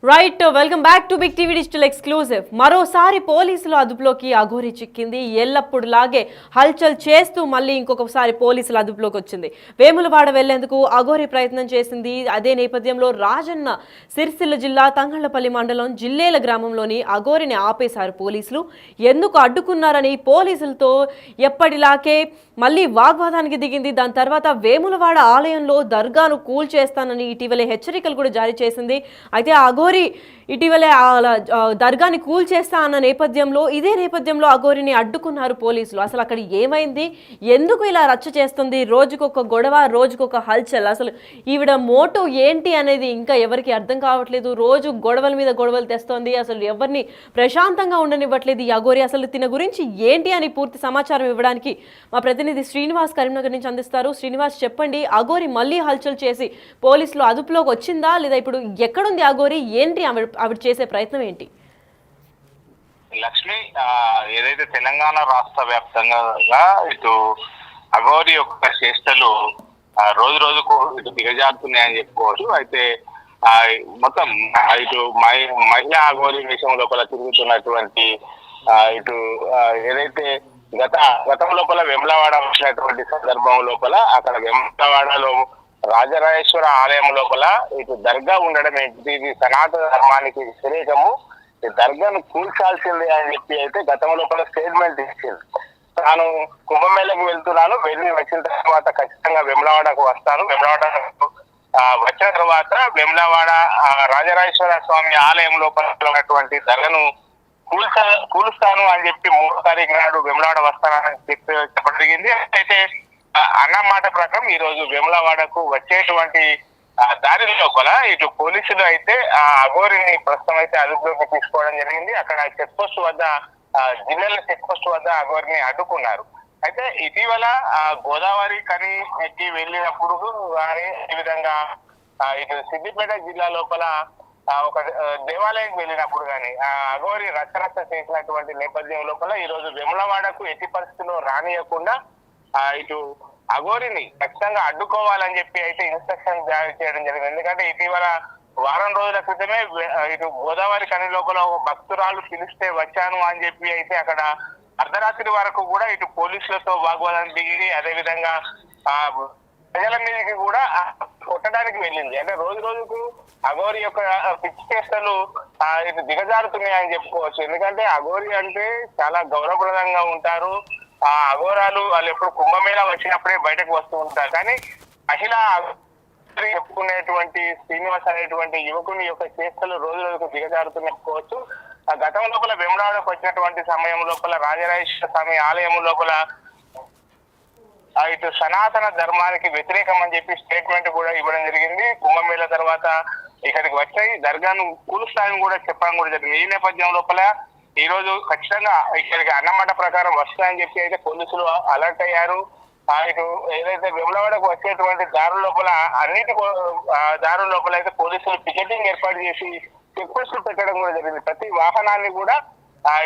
Right welcome back to big TV digital exclusive. మరోసారి పోలీసుల అదుపులోకి అఘోరి చిక్కింది. ఎల్లప్పుడు లాగే హల్చల్ చేస్తూ మళ్ళీ ఇంకొకసారి పోలీసుల అదుపులోకి వచ్చింది. వేములవాడ వెళ్లేందుకు అఘోరి ప్రయత్నం చేసింది. అదే నేపథ్యంలో రాజన్న సిరిసిల్ల జిల్లా తంగళ్లపల్లి మండలం జిల్లేల గ్రామంలోని అఘోరిని ఆపేశారు పోలీసులు. ఎందుకు అడ్డుకున్నారని పోలీసులతో ఎప్పటిలాగే మళ్ళీ వాగ్వాదానికి దిగింది. దాని తర్వాత వేములవాడ ఆలయంలో దర్గాను కూల్చేస్తానని ఇటీవలే హెచ్చరికలు కూడా జారీ చేసింది. అయితే అఘోరి ఇటీవలే దర్గాని కూల్చేస్తా అన్న నేపథ్యంలో ఇదే నేపథ్యంలో అఘోరిని అడ్డుకున్నారు పోలీసులు. అసలు అక్కడ ఏమైంది, ఎందుకు ఇలా రచ్చ చేస్తుంది, రోజుకొక గొడవ, రోజుకొక హల్చల్, అసలు ఈవిడ మోటో ఏంటి అనేది ఇంకా ఎవరికి అర్థం కావట్లేదు. రోజు గొడవల మీద గొడవలు తెస్తోంది, అసలు ఎవరిని ప్రశాంతంగా ఉండనివ్వట్లేదు ఈ అఘోరి. అసలు తిన గురించి ఏంటి అని పూర్తి సమాచారం ఇవ్వడానికి మా ప్రతినిధి శ్రీనివాస్ కరీంనగర్ నుంచి అందిస్తారు. శ్రీనివాస్, చెప్పండి, అఘోరి మళ్ళీ హల్చల్ చేసి పోలీసులు అదుపులోకి వచ్చిందా లేదా, ఇప్పుడు ఎక్కడుంది అఘోరి, ఏంటి ఆవిడ చేసే ప్రయత్నం ఏంటి? లక్ష్మి, ఏదైతే తెలంగాణ రాష్ట్ర వ్యాప్తంగా ఇటు అఘోరి యొక్క చేష్టలు రోజు రోజుకు ఇటు దిగజారుతున్నాయని చెప్పుకోవచ్చు. అయితే మొత్తం ఇటు మహిళా అఘోరి విషయం లోపల తిరుగుతున్నటువంటి ఇటు ఏదైతే గతం లోపల వెమ్లవాడ వచ్చినటువంటి సందర్భం లోపల అక్కడ వెమ్లవాడలో రాజరాజేశ్వర ఆలయం లోపల ఇటు దర్గా ఉండడం ఏంటి, ఇది సనాతన ధర్మానికి వ్యతిరేకము, ఈ దర్గాను కూల్చాల్సిందే అని చెప్పి అయితే గతం లోపల స్టేట్మెంట్ ఇచ్చింది. తాను కుంభమేళకు వెళ్తున్నాను, వెళ్ళి వచ్చిన తర్వాత ఖచ్చితంగా వెమ్లవాడకు వస్తాను, వెమ్లవాడకు వచ్చిన తర్వాత వెమ్లవాడ రాజరాజేశ్వర స్వామి ఆలయం లోపల ఉన్నటువంటి దర్గాను కూలుస్తాను అని చెప్పి 3వ తారీఖు నాడు వెమ్లవాడ వస్తానని చెప్పడం జరిగింది. అయితే అన్న మాట ప్రకారం ఈ రోజు వేములవాడకు వచ్చేటువంటి దారి లోపల ఇటు పోలీసులు అయితే ఆ అఘోరిని ప్రస్తుతం అయితే అదుపులోకి తీసుకోవడం జరిగింది. అక్కడ చెక్ పోస్ట్ వద్ద జిల్లాల చెక్ పోస్ట్ వద్ద అఘోరిని అడ్డుకున్నారు. అయితే ఇటీవల గోదావరి కని ఎక్కి వెళ్ళినప్పుడు ఈ విధంగా ఇటు సిద్దిపేట జిల్లా లోపల ఒక దేవాలయం వెళ్ళినప్పుడు కానీ అఘోరి రచ్చరచ్చ చేసినటువంటి నేపథ్యం లోపల ఈ రోజు వేములవాడకు ఎట్టి పరిస్థితుల్లో రానియకుండా ఇటు అఘోరిని ఖచ్చితంగా అడ్డుకోవాలని చెప్పి అయితే ఇన్స్ట్రక్షన్ జారీ చేయడం జరిగింది. ఎందుకంటే ఇటీవల వారం రోజుల క్రితమే ఇటు గోదావరి కని లోపల భక్తురాలు పిలిస్తే వచ్చాను అని చెప్పి అయితే అక్కడ అర్ధరాత్రి వరకు కూడా ఇటు పోలీసులతో వాగ్వాదానికి దిగి అదేవిధంగా ప్రజల మీదకి కూడా కొట్టడానికి వెళ్ళింది. అంటే రోజు రోజుకు అఘోరి యొక్క పిచ్చి చేష్టలు ఇటు దిగజారుతున్నాయని చెప్పుకోవచ్చు. ఎందుకంటే అఘోరి అంటే చాలా గౌరవప్రదంగా ఉంటారు. ఆ అఘోరాలు వాళ్ళు ఎప్పుడు కుంభమేళా వచ్చినప్పుడే బయటకు వస్తూ ఉంటారు. కానీ మహిళ చెప్పుకునేటువంటి శ్రీనివాస్ అనేటువంటి యువకుని యొక్క చేష్టలు రోజు రోజుకు దిగజారుతున్నట్టుకోవచ్చు. ఆ గతం లోపల వేములవాడకు వచ్చినటువంటి సమయం లోపల రాజరాజేశ్వర స్వామి ఆలయం లోపల ఇటు సనాతన ధర్మానికి వ్యతిరేకం అని చెప్పి స్టేట్మెంట్ కూడా ఇవ్వడం జరిగింది. కుంభమేళా తర్వాత ఇక్కడికి వచ్చాయి, దర్గాను కూలుస్తాయని కూడా చెప్పడం కూడా జరిగింది. ఈ నేపథ్యం లోపల ఈ రోజు ఖచ్చితంగా ఇక్కడికి అన్నమాట ప్రకారం వస్తాయని చెప్పి అయితే పోలీసులు అలర్ట్ అయ్యారు. ఇటు ఏదైతే వేములవాడకు వచ్చేటువంటి దారుల లోపల అన్నిటి దారుల లోపల అయితే పోలీసులు పికెటింగ్ ఏర్పాటు చేసి చెక్ పోస్టులు పెట్టడం కూడా జరిగింది. ప్రతి వాహనాన్ని కూడా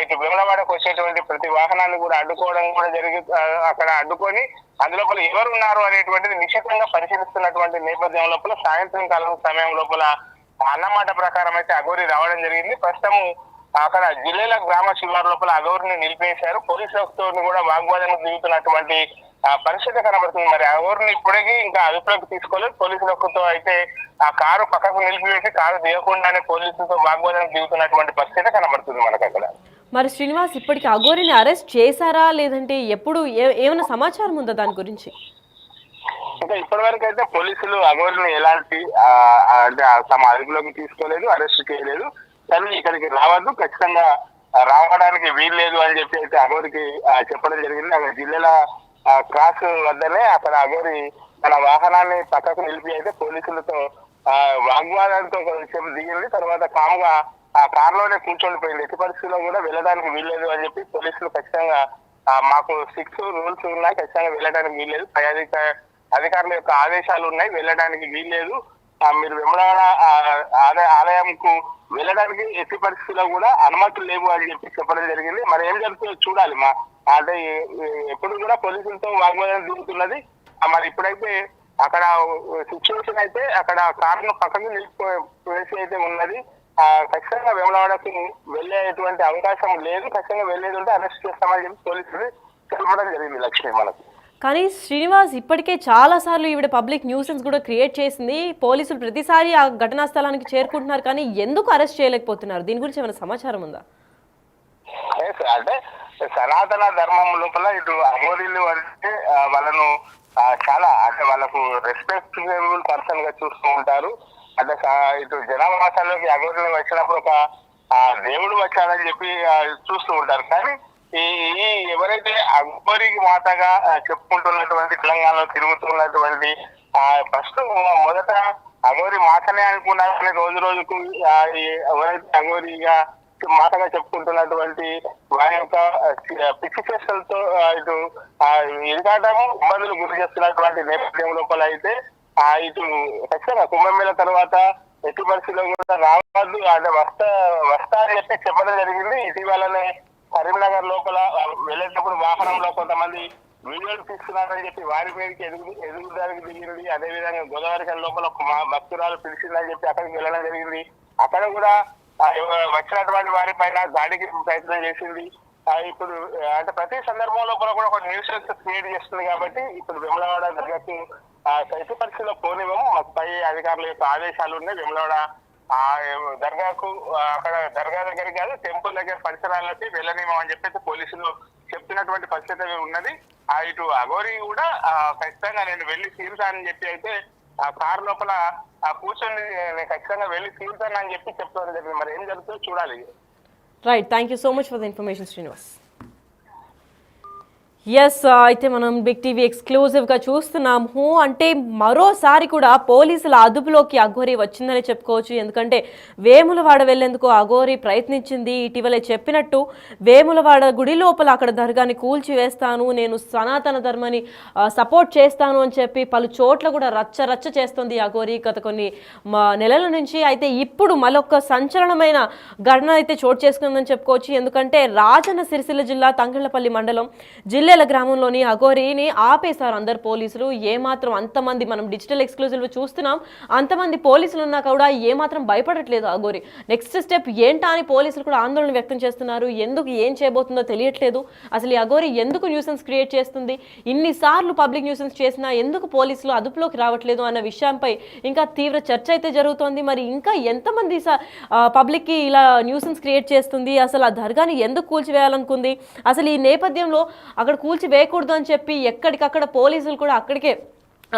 ఇటు వేములవాడకు వచ్చేటువంటి ప్రతి వాహనాన్ని కూడా అడ్డుకోవడం కూడా అక్కడ అడ్డుకొని అందులోపల ఎవరు ఉన్నారు అనేటువంటిది నిశ్చితంగా పరిశీలిస్తున్నటువంటి నేపథ్యం లోపల సాయంత్రం కాలం సమయం లోపల అన్నమాట ప్రకారం అయితే అఘోరి రావడం జరిగింది. ప్రస్తుతం అక్కడ జిల్లాల గ్రామ శివారు లోపల అఘోరిని నిలిపేశారు. పోలీసులతో కూడా వాగ్వాదానికి దిగుతున్నటువంటి పరిస్థితి కనబడుతుంది. మరి అఘోరిని ఇప్పటికీ ఇంకా అదుపులోకి తీసుకోలేదు. పోలీసులతో అయితే ఆ కారు పక్కకు నిలిపివేసి కారు దిగకుండానే పోలీసులతో వాగ్వాదానికి దిగుతున్నటువంటి పరిస్థితి కనబడుతుంది మనకు అక్కడ. మరి శ్రీనివాస్, ఇప్పటికి అఘోరిని అరెస్ట్ చేశారా లేదంటే ఎప్పుడు, ఏమైనా సమాచారం ఉందా దాని గురించి? ఇంకా ఇప్పటి వరకు అయితే పోలీసులు అఘోరిని ఎలాంటి అంటే తమ అదుపులోకి తీసుకోలేదు, అరెస్ట్ చేయలేదు. కానీ ఇక్కడికి రావద్దు, ఖచ్చితంగా రావడానికి వీల్లేదు అని చెప్పి అయితే అఘోరికి చెప్పడం జరిగింది. అక్కడ జిల్లాల క్రాస్ వద్దనే అక్కడ అఘోరి తన వాహనాన్ని పక్కకు నిలిపి అయితే పోలీసులతో వాగ్వాదానికి ఒక విషయం దిగింది. తర్వాత కాముగా ఆ కారులోనే కూర్చొని ఎట్టి పరిస్థితుల్లో కూడా వెళ్ళడానికి వీల్లేదు అని చెప్పి పోలీసులు ఖచ్చితంగా మాకు 6 రూల్స్ ఉన్నాయి, ఖచ్చితంగా వెళ్ళడానికి వీల్లేదు, పై అధికారుల యొక్క ఆదేశాలు ఉన్నాయి, వెళ్ళడానికి వీల్లేదు, మీరు వేములవాడ ఆలయంకు వెళ్ళడానికి ఎట్టి పరిస్థితుల్లో కూడా అనుమతులు లేవు అని చెప్పి చెప్పడం జరిగింది. మరి ఏం జరుగుతుందో చూడాలి. అంటే ఎప్పుడు కూడా పోలీసులతో వాగ్వాదం దిగుతున్నది. మరి ఇప్పుడైతే అక్కడ సిచ్యువేషన్ అయితే అక్కడ కారును పక్కకి నిలిపి అయితే ఉన్నది. ఖచ్చితంగా వేములవాడకి వెళ్ళేటువంటి అవకాశం లేదు. ఖచ్చితంగా వెళ్ళేది ఉంటే అరెస్ట్ చేస్తామని చెప్పి పోలీసులు తెలపడం జరిగింది లక్ష్మి మనకు. కానీ శ్రీనివాస్ ఇప్పటికే చాలా సార్లు ఈవిడ పబ్లిక్ న్యూసెన్స్ కూడా క్రియేట్ చేసింది. పోలీసులు ప్రతిసారి ఆ ఘటనా స్థలానికి చేరుకుంటున్నారు, కానీ ఎందుకు అరెస్ట్ చేయలేకపోతున్నారు? దీని గురించి ఏమైనా సమాచారం ఉందా? అంటే సనాతన ధర్మం లోపల ఇటు అఘోరీలు అంటే వాళ్ళను చాలా అంటే వాళ్ళకు రెస్పెక్టబుల్ పర్సన్ గా చూస్తూ ఉంటారు. అంటే ఇటు జనావాసాల్లోకి అఘోరీలు వచ్చినప్పుడు ఒక దేవుడు వచ్చాడని చెప్పి చూస్తూ ఉంటారు. కానీ ఈ ఎవరైతే అఘోరికి మాతగా చెప్పుకుంటున్నటువంటి తెలంగాణలో తిరుగుతున్నటువంటి ఫస్ట్ మొదట అఘోరి మాతనే అనుకున్నారు. కానీ రోజు రోజుకు ఎవరైతే అఘోరిగా మాటగా చెప్పుకుంటున్నటువంటి వారి యొక్క పిచ్చి చేష్టలతో ఇటు ఇరుకాటము ఇబ్బందులు గురి చేస్తున్నటువంటి నేపథ్యం లోపల అయితే ఇటు ఖచ్చితంగా కుంభమేళ తర్వాత ఎట్టి పరిస్థితుల్లో కూడా రావద్దు అంటే వస్తా అని చెప్పి చెప్పడం జరిగింది. ఇటీవలనే కరీంనగర్ లోపల వెళ్ళేటప్పుడు వాహనంలో కొంతమంది వీడియోలు తీస్తున్నారని చెప్పి వారి మీదకి ఎదుగుదానికి దిగింది. అదేవిధంగా గోదావరి లోపల భక్తురాలు పిలిచిందని చెప్పి అక్కడికి వెళ్ళడం జరిగింది. అక్కడ కూడా వచ్చినటువంటి వారి పైన దాడికి ప్రయత్నం చేసింది. ఇప్పుడు అంటే ప్రతి సందర్భంలో కూడా ఒక న్యూసెన్స్ క్రియేట్ చేస్తుంది. కాబట్టి ఇప్పుడు వేములవాడ దర్గాకు ఎట్టి పరిస్థితుల్లో పోనివ్వము, పై అధికారుల యొక్క ఆదేశాలు ఉన్నాయి. వేములవాడ దర్గాకు అక్కడ దర్గా దగ్గరికి కాదు టెంపుల్ దగ్గర పరిసరాలకి వెళ్ళనివ్వం అని చెప్పి పోలీసులు చెప్తున్నటువంటి పరిస్థితి ఉన్నది. ఇటు అఘోరి కూడా ఖచ్చితంగా నేను వెళ్ళి తీరుతానని చెప్పి అయితే ఆ కారు లోపల కూర్చొని నేను ఖచ్చితంగా వెళ్ళి తీరుతానని చెప్పి చెప్తాను జరిగింది. మరి ఏం జరుగుతుందో చూడాలి. Right, thank you so much for the information Srinivas. Yes, అయితే మనం బిగ్ టీవీ ఎక్స్క్లూజివ్గా చూస్తున్నాము. అంటే మరోసారి కూడా పోలీసుల అదుపులోకి అఘోరి వచ్చిందని చెప్పుకోవచ్చు. ఎందుకంటే వేములవాడ వెళ్లేందుకు అఘోరి ప్రయత్నించింది. ఇటీవలే చెప్పినట్టు వేములవాడ గుడి లోపల అక్కడ దర్గాని కూల్చివేస్తాను, నేను సనాతన ధర్మాన్ని సపోర్ట్ చేస్తాను అని చెప్పి పలు చోట్ల కూడా రచ్చ చేస్తుంది అఘోరి గత కొన్ని నెలల నుంచి. అయితే ఇప్పుడు మరొక సంచలనమైన ఘటన అయితే చోటు చేసుకుందని చెప్పుకోవచ్చు. ఎందుకంటే రాజన్న సిరిసిల్ల జిల్లా తంగళ్లపల్లి మండలం జిల్లా గ్రామంలోని అఘోరిని ఆపేశారు అందరు పోలీసులు. ఏమాత్రం అంతమంది మనం డిజిటల్ ఎక్స్క్లూజివ్ చూస్తున్నాం, అంతమంది పోలీసులు ఉన్నా కూడా ఏమాత్రం భయపడట్లేదు అఘోరి. నెక్స్ట్ స్టెప్ ఏంటా అని పోలీసులు కూడా ఆందోళన వ్యక్తం చేస్తున్నారు. ఎందుకు ఏం చేయబోతుందో తెలియట్లేదు. అసలు ఈ అఘోరి ఎందుకు న్యూసెన్స్ క్రియేట్ చేస్తుంది, ఇన్నిసార్లు పబ్లిక్ న్యూసెన్స్ చేసినా ఎందుకు పోలీసులు అదుపులోకి రావట్లేదు అన్న విషయంపై ఇంకా తీవ్ర చర్చ అయితే జరుగుతోంది. మరి ఇంకా ఎంతమంది పబ్లిక్కి ఇలా న్యూసెన్స్ క్రియేట్ చేస్తుంది, అసలు ఆ దర్గాని ఎందుకు కూల్చివేయాలనుకుంది, అసలు ఈ నేపథ్యంలో అక్కడ కూల్చివేయకూడదు అని చెప్పి ఎక్కడికక్కడ పోలీసులు కూడా అక్కడికే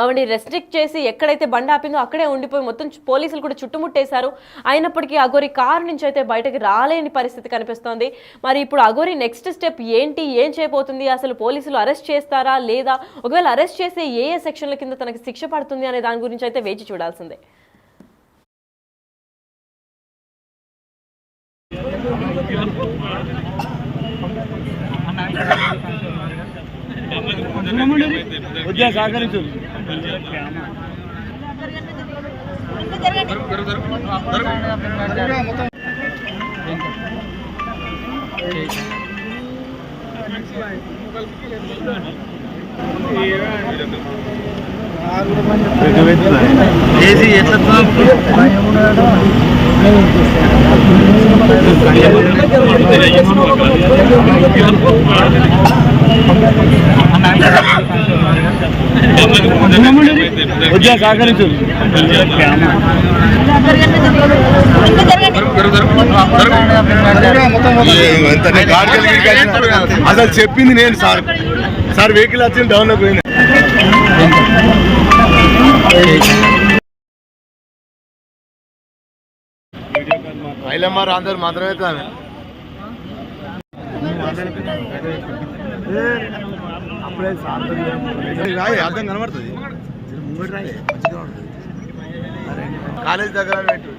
ఆవిడ రెస్ట్రిక్ట్ చేసి ఎక్కడైతే బండి ఆపిందో అక్కడే ఉండిపోయి మొత్తం పోలీసులు కూడా చుట్టుముట్టేశారు. అయినప్పటికీ అఘోరి కారు నుంచి అయితే బయటకు రాలేని పరిస్థితి కనిపిస్తోంది. మరి ఇప్పుడు అఘోరి నెక్స్ట్ స్టెప్ ఏంటి, ఏం చేయబోతుంది, అసలు పోలీసులు అరెస్ట్ చేస్తారా లేదా, ఒకవేళ అరెస్ట్ చేస్తే ఏ సెక్షన్ల కింద తనకి శిక్ష పడుతుంది అనే దాని గురించి అయితే వేచి చూడాల్సిందే. సహకరించు ఎట్లా సహకరించు అసలు చెప్పింది నేను సార్ వెహికల్ వచ్చింది డౌన్ లో పోయింది. ఐలమ్మారు అందరు మాత్రమే అప్పుడే అర్థం కనబడుతుంది. కాలేజ్ దగ్గర పెట్టు.